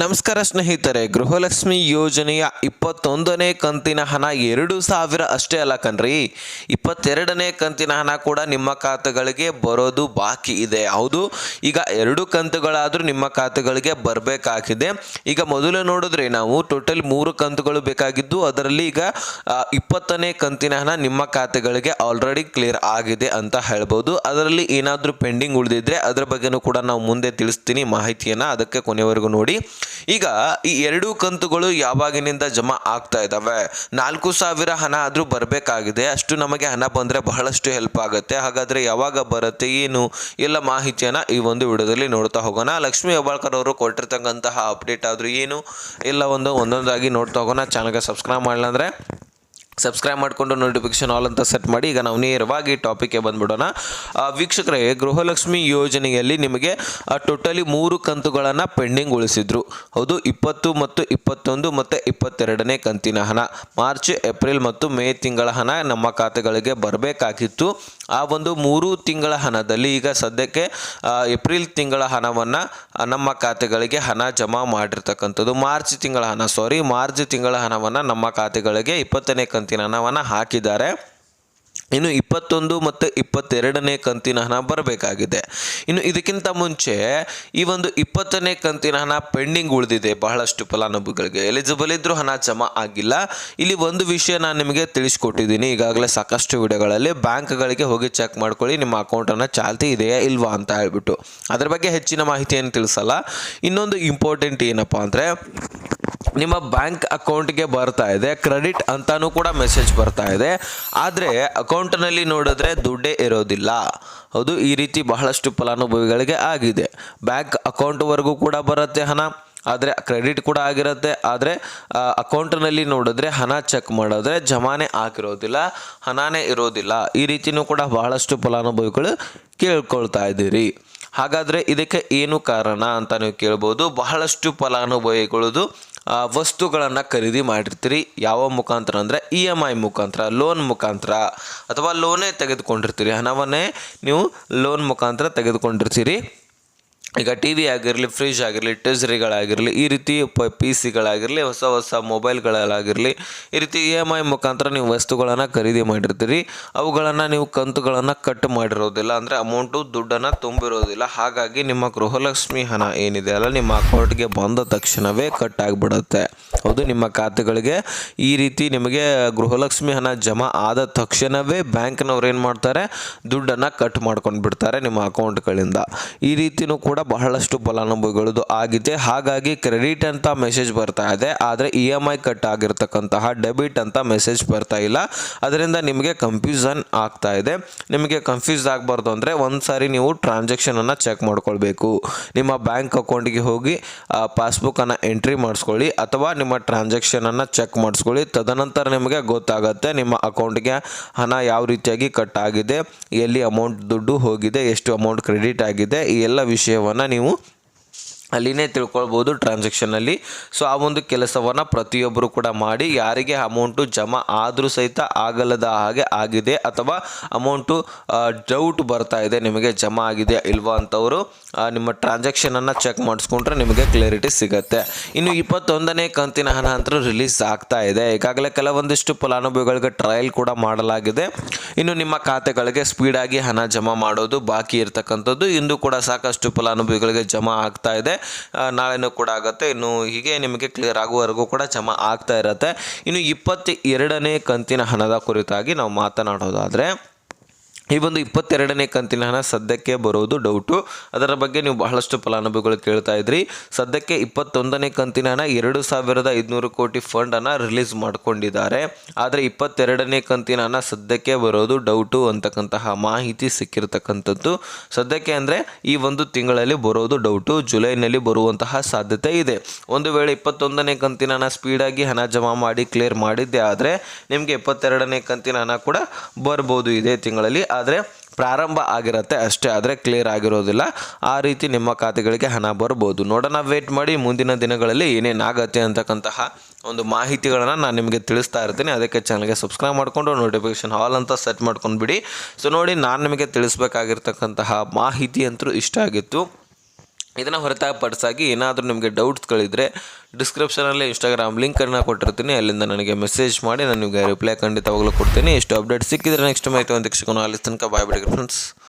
ನಮಸ್ಕಾರ ಸ್ನೇಹಿತರೆ, ಗೃಹಲಕ್ಷ್ಮಿ ಯೋಜನೆಯ 21ನೇ ಕಂತಿನ ಹಣ 2,000 ಅಷ್ಟೇ ಅಲ್ಲ ಕಣ್ರಿ, 22ನೇ ಕಂತಿನ ಹಣ ಕೂಡ ನಿಮ್ಮ ಖಾತೆಗಳಿಗೆ ಬರೋದು ಬಾಕಿ ಇದೆ. ಹೌದು, ಈಗ 2 ಕಂತುಗಳಾದರೂ ನಿಮ್ಮ ಖಾತೆಗಳಿಗೆ ಬರಬೇಕಾಗಿದೆ. ಈಗ ಮೊದಲು ನೋಡಿದ್ರೆ ನಾವು ಟೋಟಲ್ 3 ಕಂತುಗಳು ಬೇಕಾಗಿದ್ದು, ಅದರಲ್ಲಿ ಈಗ 20ನೇ ಕಂತಿನ ಹಣ ನಿಮ್ಮ ಖಾತೆಗಳಿಗೆ ಆಲ್ರೆಡಿ ಕ್ಲಿಯರ್ ಆಗಿದೆ ಅಂತ ಹೇಳ್ಬೋದು. ಅದರಲ್ಲಿ ಏನಾದರೂ ಪೆಂಡಿಂಗ್ ಉಳಿದಿದ್ರೆ ಅದರ ಬಗ್ಗೆನೂ ಕೂಡ ನಾವು ಮುಂದೆ ತಿಳಿಸ್ತೀನಿ ಮಾಹಿತಿಯನ್ನು, ಅದಕ್ಕೆ ಕೊನೆವರೆಗೂ ನೋಡಿ. ಈಗ ಈ 2 ಕಂತುಗಳು ಯಾವಾಗಿನಿಂದ ಜಮಾ ಆಗ್ತಾ ಇದ್ದಾವೆ? 4,000 ಹಣ ಆದರೂ ಬರಬೇಕಾಗಿದೆ. ಅಷ್ಟು ನಮಗೆ ಹಣ ಬಂದರೆ ಬಹಳಷ್ಟು ಹೆಲ್ಪ್ ಆಗುತ್ತೆ. ಹಾಗಾದರೆ ಯಾವಾಗ ಬರುತ್ತೆ, ಏನು ಎಲ್ಲ ಮಾಹಿತಿಯನ್ನು ಈ ಒಂದು ವಿಡಿಯೋದಲ್ಲಿ ನೋಡ್ತಾ ಹೋಗೋಣ. ಲಕ್ಷ್ಮೀ ಹೆಬ್ಬಾಳ್ಕರ್ ಅವರು ಕೊಟ್ಟಿರ್ತಕ್ಕಂತಹ ಅಪ್ಡೇಟ್ ಆದರೂ ಏನು ಎಲ್ಲ ಒಂದೊಂದಾಗಿ ನೋಡ್ತಾ ಹೋಗೋಣ. ಚಾನಲ್ಗೆ ಸಬ್ಸ್ಕ್ರೈಬ್ ಮಾಡಿಲ್ಲ ಅಂದರೆ ಸಬ್ಸ್ಕ್ರೈಬ್ ಮಾಡಿಕೊಂಡು ನೋಟಿಫಿಕೇಶನ್ ಆಲ್ ಅಂತ ಸೆಟ್ ಮಾಡಿ. ಈಗ ನಾವು ನೇರವಾಗಿ ಟಾಪಿಕ್ಗೆ ಬಂದ್ಬಿಡೋಣ. ವೀಕ್ಷಕರೇ, ಗೃಹಲಕ್ಷ್ಮಿ ಯೋಜನೆಯಲ್ಲಿ ನಿಮಗೆ ಟೋಟಲಿ 3 ಕಂತುಗಳನ್ನು ಪೆಂಡಿಂಗ್ ಉಳಿಸಿದ್ರು. ಹೌದು, 20 ಮತ್ತು 21 ಮತ್ತು 22ನೇ ಕಂತಿನ ಹಣ, ಮಾರ್ಚ್, ಏಪ್ರಿಲ್ ಮತ್ತು ಮೇ ತಿಂಗಳ ಹಣ ನಮ್ಮ ಖಾತೆಗಳಿಗೆ ಬರಬೇಕಾಗಿತ್ತು. ಆ ಒಂದು 3 ತಿಂಗಳ ಹಣದಲ್ಲಿ ಈಗ ಸದ್ಯಕ್ಕೆ ಏಪ್ರಿಲ್ ತಿಂಗಳ ಹಣವನ್ನು ನಮ್ಮ ಖಾತೆಗಳಿಗೆ ಹಣ ಜಮಾ ಮಾಡಿರ್ತಕ್ಕಂಥದ್ದು. ಮಾರ್ಚ್ ತಿಂಗಳ ಹಣವನ್ನು ನಮ್ಮ ಖಾತೆಗಳಿಗೆ 20ನೇ ಕಂತಿನ ಹಣವನ್ನು ಹಾಕಿದ್ದಾರೆ. ಇನ್ನು 21 ಮತ್ತು 22ನೇ ಕಂತಿನ ಹಣ ಬರಬೇಕಾಗಿದೆ. ಇನ್ನು ಇದಕ್ಕಿಂತ ಮುಂಚೆ ಈ ಒಂದು 20ನೇ ಕಂತಿನ ಹಣ ಪೆಂಡಿಂಗ್ ಉಳಿದಿದೆ. ಬಹಳಷ್ಟು ಫಲಾನುಭವಿಗಳಿಗೆ ಎಲಿಜಿಬಲ್ ಇದ್ರೂ ಹಣ ಜಮಾ ಆಗಿಲ್ಲ. ಇಲ್ಲಿ ಒಂದು ವಿಷಯ ನಾನು ನಿಮಗೆ ತಿಳಿಸ್ಕೊಟ್ಟಿದ್ದೀನಿ ಈಗಾಗಲೇ ಸಾಕಷ್ಟು ವಿಡಿಯೋಗಳಲ್ಲಿ. ಬ್ಯಾಂಕ್ಗಳಿಗೆ ಹೋಗಿ ಚೆಕ್ ಮಾಡ್ಕೊಳ್ಳಿ, ನಿಮ್ಮ ಅಕೌಂಟನ್ನು ಚಾಲ್ತಿ ಇದೆಯಾ ಇಲ್ವಾ ಅಂತ ಹೇಳ್ಬಿಟ್ಟು. ಅದರ ಬಗ್ಗೆ ಹೆಚ್ಚಿನ ಮಾಹಿತಿಯನ್ನು ತಿಳಿಸಲ್ಲ. ಇನ್ನೊಂದು ಇಂಪಾರ್ಟೆಂಟ್ ಏನಪ್ಪ ಅಂದರೆ, ನಿಮ್ಮ ಬ್ಯಾಂಕ್ ಅಕೌಂಟ್ಗೆ ಬರ್ತಾ ಇದೆ ಕ್ರೆಡಿಟ್ ಅಂತಾನೂ ಕೂಡ ಮೆಸೇಜ್ ಬರ್ತಾ ಇದೆ, ಆದರೆ ಅಕೌಂಟ್ನಲ್ಲಿ ನೋಡಿದ್ರೆ ದುಡ್ಡೇ ಇರೋದಿಲ್ಲ. ಹೌದು, ಈ ರೀತಿ ಬಹಳಷ್ಟು ಫಲಾನುಭವಿಗಳಿಗೆ ಆಗಿದೆ. ಬ್ಯಾಂಕ್ ಅಕೌಂಟ್ವರೆಗೂ ಕೂಡ ಬರುತ್ತೆ ಹಣ, ಆದರೆ ಕ್ರೆಡಿಟ್ ಕೂಡ ಆಗಿರುತ್ತೆ. ಆದರೆ ಅಕೌಂಟ್ನಲ್ಲಿ ನೋಡಿದ್ರೆ ಹಣ ಚೆಕ್ ಮಾಡಿದ್ರೆ ಜಮಾನೆ ಆಗಿರೋದಿಲ್ಲ, ಹಣನೇ ಇರೋದಿಲ್ಲ. ಈ ರೀತಿಯೂ ಕೂಡ ಬಹಳಷ್ಟು ಫಲಾನುಭವಿಗಳು ಕೇಳ್ಕೊಳ್ತಾ ಇದ್ದೀರಿ. ಹಾಗಾದರೆ ಇದಕ್ಕೆ ಏನು ಕಾರಣ ಅಂತ ನೀವು ಕೇಳ್ಬೋದು. ಬಹಳಷ್ಟು ಫಲಾನುಭವಿಗಳದು ವಸ್ತುಗಳನ್ನು ಖರೀದಿ ಮಾಡಿರ್ತೀರಿ. ಯಾವ ಮುಖಾಂತರ ಅಂದರೆ EMI ಮುಖಾಂತರ, ಲೋನ್ ಮುಖಾಂತರ, ಅಥವಾ ಲೋನೇ ತೆಗೆದುಕೊಂಡಿರ್ತೀರಿ. ಹಣವನ್ನೇ ನೀವು ಲೋನ್ ಮುಖಾಂತರ ತೆಗೆದುಕೊಂಡಿರ್ತೀರಿ. ಈಗ TV ಆಗಿರಲಿ, ಫ್ರಿಜ್ ಆಗಿರಲಿ, ಟೆಜರಿಗಳಾಗಿರಲಿ, ಈ ರೀತಿ PC ಹೊಸ ಹೊಸ ಮೊಬೈಲ್ಗಳಾಗಿರಲಿ, ಈ ರೀತಿ EMI ಮುಖಾಂತರ ನೀವು ವಸ್ತುಗಳನ್ನು ಖರೀದಿ ಮಾಡಿರ್ತೀರಿ. ಅವುಗಳನ್ನು ನೀವು ಕಂತುಗಳನ್ನು ಕಟ್ ಮಾಡಿರೋದಿಲ್ಲ, ಅಂದರೆ ಅಮೌಂಟು ದುಡ್ಡನ್ನು ತುಂಬಿರೋದಿಲ್ಲ. ಹಾಗಾಗಿ ನಿಮ್ಮ ಗೃಹಲಕ್ಷ್ಮಿ ಹಣ ಏನಿದೆ ಅಲ್ಲ, ನಿಮ್ಮ ಅಕೌಂಟ್ಗೆ ಬಂದ ತಕ್ಷಣವೇ ಕಟ್ ಆಗಿಬಿಡುತ್ತೆ. ಹೌದು, ನಿಮ್ಮ ಖಾತೆಗಳಿಗೆ ಈ ರೀತಿ ನಿಮಗೆ ಗೃಹಲಕ್ಷ್ಮಿ ಹಣ ಜಮಾ ಆದ ತಕ್ಷಣವೇ ಬ್ಯಾಂಕ್ನವ್ರು ಏನು ಮಾಡ್ತಾರೆ, ದುಡ್ಡನ್ನು ಕಟ್ ಮಾಡ್ಕೊಂಡು ಬಿಡ್ತಾರೆ ನಿಮ್ಮ ಅಕೌಂಟ್ಗಳಿಂದ. ಈ ರೀತಿಯೂ ಕೂಡ ಬಹಳಷ್ಟು ಫಲಾನುಭವಿಗಳದ್ದು ಆಗಿದೆ. ಹಾಗಾಗಿ ಕ್ರೆಡಿಟ್ ಅಂತ ಮೆಸೇಜ್ ಬರ್ತಾ ಇದೆ, ಆದರೆ EMI ಕಟ್ ಆಗಿರ್ತಕ್ಕಂತಹ ಡೆಬಿಟ್ ಅಂತ ಮೆಸೇಜ್ ಬರ್ತಾ ಇಲ್ಲ. ಅದರಿಂದ ನಿಮಗೆ ಕನ್ಫ್ಯೂಷನ್ ಆಗ್ತಾ ಇದೆ. ನಿಮಗೆ ಕನ್ಫ್ಯೂಸ್ ಆಗಬಾರ್ದು ಅಂದರೆ ಒಂದು ಸಾರಿ ನೀವು ಟ್ರಾನ್ಸಾಕ್ಷನನ್ನು ಚೆಕ್ ಮಾಡ್ಕೊಳ್ಬೇಕು. ನಿಮ್ಮ ಬ್ಯಾಂಕ್ ಅಕೌಂಟಿಗೆ ಹೋಗಿ ಪಾಸ್ಬುಕ್ಕನ್ನು ಎಂಟ್ರಿ ಮಾಡಿಸ್ಕೊಳ್ಳಿ, ಅಥವಾ ನಿಮ್ಮ ಟ್ರಾನ್ಸಾಕ್ಷನನ್ನು ಚೆಕ್ ಮಾಡಿಸ್ಕೊಳ್ಳಿ. ತದನಂತರ ನಿಮಗೆ ಗೊತ್ತಾಗುತ್ತೆ ನಿಮ್ಮ ಅಕೌಂಟ್ಗೆ ಹಣ ಯಾವ ರೀತಿಯಾಗಿ ಕಟ್ ಆಗಿದೆ, ಎಲ್ಲಿ ಅಮೌಂಟ್ ದುಡ್ಡು ಹೋಗಿದೆ, ಎಷ್ಟು ಅಮೌಂಟ್ ಕ್ರೆಡಿಟ್ ಆಗಿದೆ, ಈ ಎಲ್ಲ ವಿಷಯವನ್ನು ನೀವು ಅಲ್ಲಿನೇ ತಿಳ್ಕೊಳ್ಬೋದು ಟ್ರಾನ್ಸಾಕ್ಷನಲ್ಲಿ. ಸೊ ಆ ಒಂದು ಕೆಲಸವನ್ನು ಪ್ರತಿಯೊಬ್ಬರು ಕೂಡ ಮಾಡಿ. ಯಾರಿಗೆ ಅಮೌಂಟು ಜಮಾ ಆದರೂ ಸಹಿತ ಆಗಲ್ಲದ ಹಾಗೆ ಆಗಿದೆ, ಅಥವಾ ಅಮೌಂಟು ಡೌಟ್ ಬರ್ತಾ ಇದೆ ನಿಮಗೆ ಜಮಾ ಆಗಿದೆ ಇಲ್ವಾ ಅಂತವರು ನಿಮ್ಮ ಟ್ರಾನ್ಸಾಕ್ಷನನ್ನು ಚೆಕ್ ಮಾಡಿಸ್ಕೊಂಡ್ರೆ ನಿಮಗೆ ಕ್ಲಾರಿಟಿ ಸಿಗುತ್ತೆ. ಇನ್ನು 21ನೇ ಕಂತಿನ ಹಣ ಅಂತೂ ರಿಲೀಸ್ ಆಗ್ತಾ ಇದೆ. ಈಗಾಗಲೇ ಕೆಲವೊಂದಿಷ್ಟು ಫಲಾನುಭವಿಗಳಿಗೆ ಟ್ರಯಲ್ ಕೂಡ ಮಾಡಲಾಗಿದೆ. ಇನ್ನು ನಿಮ್ಮ ಖಾತೆಗಳಿಗೆ ಸ್ಪೀಡಾಗಿ ಹಣ ಜಮಾ ಮಾಡೋದು ಬಾಕಿ ಇರತಕ್ಕಂಥದ್ದು. ಇಂದು ಕೂಡ ಸಾಕಷ್ಟು ಫಲಾನುಭವಿಗಳಿಗೆ ಜಮಾ ಆಗ್ತಾ ಇದೆ, ನಾಳೆನೂ ಕೂಡ ಆಗುತ್ತೆ. ಇನ್ನು ಹೀಗೆ ನಿಮಗೆ ಕ್ಲಿಯರ್ ಆಗುವವರೆಗೂ ಕೂಡ ಜಮಾ ಆಗ್ತಾ ಇರುತ್ತೆ. ಇನ್ನು 22ನೇ ಕಂತಿನ ಹಣದ ಕುರಿತಾಗಿ ನಾವು ಮಾತನಾಡೋದಾದರೆ, ಈ ಒಂದು 22ನೇ ಕಂತಿನ ಹಣ ಸದ್ಯಕ್ಕೆ ಬರೋದು ಡೌಟು. ಅದರ ಬಗ್ಗೆ ನೀವು ಬಹಳಷ್ಟು ಫಲಾನುಭವಿಗಳು ಕೇಳ್ತಾ ಇದ್ರಿ. ಸದ್ಯಕ್ಕೆ 21ನೇ ಕಂತಿನ ಹಣ 2,500 ಕೋಟಿ ಫಂಡನ್ನು ರಿಲೀಸ್ ಮಾಡಿಕೊಂಡಿದ್ದಾರೆ. ಆದರೆ 22ನೇ ಕಂತಿನ ಹಣ ಸದ್ಯಕ್ಕೆ ಬರೋದು ಡೌಟು ಅಂತಕ್ಕಂತಹ ಮಾಹಿತಿ ಸಿಕ್ಕಿರ್ತಕ್ಕಂಥದ್ದು. ಸದ್ಯಕ್ಕೆ ಅಂದರೆ ಈ ಒಂದು ತಿಂಗಳಲ್ಲಿ ಬರೋದು ಡೌಟು, ಜುಲೈನಲ್ಲಿ ಬರುವಂತಹ ಸಾಧ್ಯತೆ ಇದೆ. ಒಂದು ವೇಳೆ 21ನೇ ಕಂತಿನ ಹಣ ಸ್ಪೀಡಾಗಿ ಹಣ ಜಮಾ ಮಾಡಿ ಕ್ಲಿಯರ್ ಮಾಡಿದ್ದೆ ಆದರೆ ನಿಮಗೆ 22ನೇ ಕಂತಿನ ಹಣ ಕೂಡ ಬರ್ಬೋದು ಇದೇ ತಿಂಗಳಲ್ಲಿ. ಆದರೆ ಪ್ರಾರಂಭ ಆಗಿರುತ್ತೆ ಅಷ್ಟೇ, ಆದರೆ ಕ್ಲಿಯರ್ ಆಗಿರೋದಿಲ್ಲ. ಆ ರೀತಿ ನಿಮ್ಮ ಖಾತೆಗಳಿಗೆ ಹಣ ಬರ್ಬೋದು. ನೋಡೋಣ, ವೇಟ್ ಮಾಡಿ. ಮುಂದಿನ ದಿನಗಳಲ್ಲಿ ಏನೇನಾಗತ್ತೆ ಅಂತಕ್ಕಂತಹ ಒಂದು ಮಾಹಿತಿಗಳನ್ನು ನಾನು ನಿಮಗೆ ತಿಳಿಸ್ತಾ ಇರ್ತೀನಿ. ಅದಕ್ಕೆ ಚಾನಲ್ಗೆ ಸಬ್ಸ್ಕ್ರೈಬ್ ಮಾಡಿಕೊಂಡು ನೋಟಿಫಿಕೇಶನ್ ಆಲ್ ಅಂತ ಸೆಟ್ ಮಾಡ್ಕೊಂಡ್ಬಿಡಿ. ಸೊ ನೋಡಿ, ನಾನು ನಿಮಗೆ ತಿಳಿಸ್ಬೇಕಾಗಿರ್ತಕ್ಕಂತಹ ಮಾಹಿತಿ ಅಂತೂ ಇಷ್ಟ ಆಗಿತ್ತು. ಇದನ್ನು ಹೊರತಾಗಿಪಡಿಸಾಗಿ ಏನಾದರೂ ನಿಮಗೆ ಡೌಟ್ಸ್ಗಳಿದ್ದರೆ ಡಿಸ್ಕ್ರಿಪ್ಷನಲ್ಲಿ ಇನ್ಸ್ಟಾಗ್ರಾಮ್ ಲಿಂಕನ್ನು ಕೊಟ್ಟಿರ್ತೀನಿ, ಅಲ್ಲಿಂದ ನನಗೆ ಮೆಸೇಜ್ ಮಾಡಿ ನಾನು ನಿಮಗೆ ರಿಪ್ಲೈ ಖಂಡಿತವಾಗಲೂ ಕೊಡ್ತೀನಿ. ಎಷ್ಟು ಅಪ್ಡೇಟ್ ಸಿಕ್ಕಿದ್ರೆ ನೆಕ್ಸ್ಟ್ ಮಾಹಿತಿ ಒಂದು ಶಿಕ್ಷಕನು ಅಲ್ಲಿ ತನಕ ಬಾಯ್ ಬಿಡಿ ಫ್ರೆಂಡ್ಸ್.